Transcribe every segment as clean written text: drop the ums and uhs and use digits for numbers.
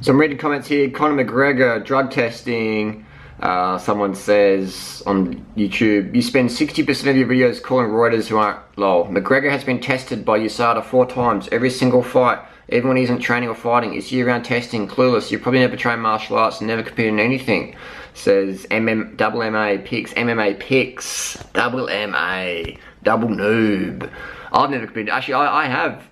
So I'm reading comments here. Conor McGregor, drug testing. Someone says on YouTube, you spend 60% of your videos calling Reuters who aren't lol. McGregor has been tested by USADA 4 times, every single fight. Even when he isn't training or fighting, it's year-round testing, clueless. You probably never trained martial arts and never competed in anything. Says MMA Picks, double noob. I've never competed. Actually, I have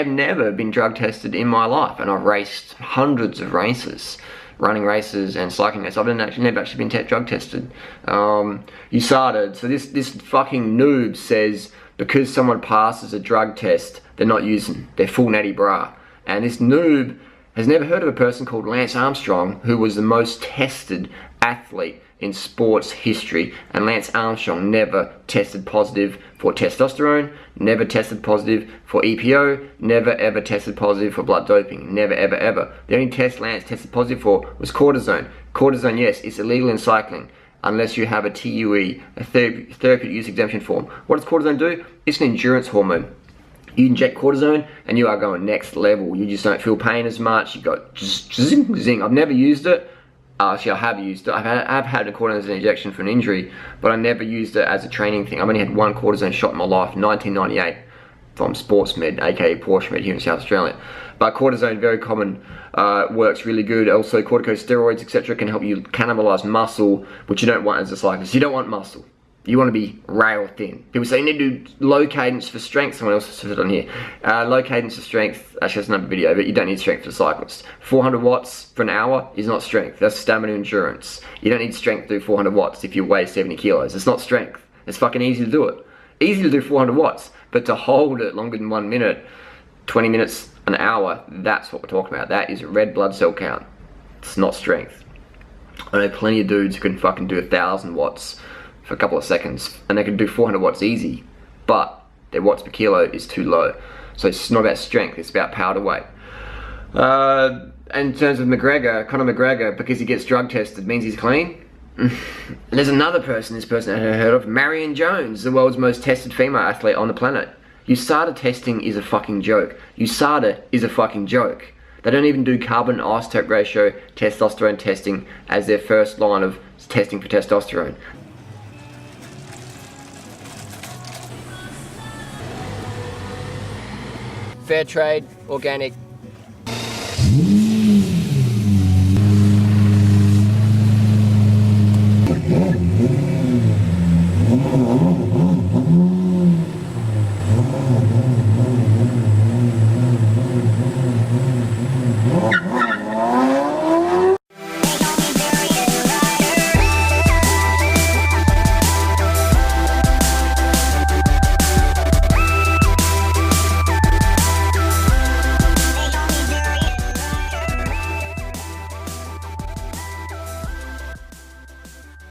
never been drug tested in my life, and I've raced hundreds of races, running races and cycling races. I've never actually been drug tested. USADA, so this fucking noob says because someone passes a drug test, they're not using their full natty bra. And this noob has never heard of a person called Lance Armstrong, who was the most tested athlete in sports history, and Lance Armstrong never tested positive for testosterone, never tested positive for EPO, never ever tested positive for blood doping, never ever ever. The only test Lance tested positive for was cortisone. Cortisone, yes, it's illegal in cycling unless you have a TUE, a therapeutic use exemption form. What does cortisone do? It's an endurance hormone. You inject cortisone and you are going next level. You just don't feel pain as much. You got zing, zing. I've never used it. Actually, I have used it. I've had a cortisone injection for an injury, but I never used it as a training thing. I've only had one cortisone shot in my life, 1998, from SportsMed, aka Porsche Med here in South Australia. But cortisone, very common, works really good. Also, corticosteroids, etc., can help you cannibalize muscle, which you don't want as a cyclist. You don't want muscle. You want to be rail thin. People say you need to do low cadence for strength. Someone else said it on here. Low cadence for strength, actually that's another video, but you don't need strength for cyclists. 400 watts for an hour is not strength. That's stamina endurance. You don't need strength to do 400 watts if you weigh 70 kilos. It's not strength. It's fucking easy to do it. Easy to do 400 watts, but to hold it longer than 1 minute, 20 minutes, an hour, that's what we're talking about. That is red blood cell count. It's not strength. I know plenty of dudes who can fucking do 1,000 watts for a couple of seconds, and they can do 400 watts easy, but their watts per kilo is too low. So it's not about strength, it's about power to weight. And in terms of McGregor, Conor McGregor, because he gets drug tested means he's clean? There's another person, this person I hadn't heard of, Marion Jones, the world's most tested female athlete on the planet. USADA testing is a fucking joke. USADA is a fucking joke. They don't even do carbon isotope ratio testosterone testing as their first line of testing for testosterone. Fair trade, organic,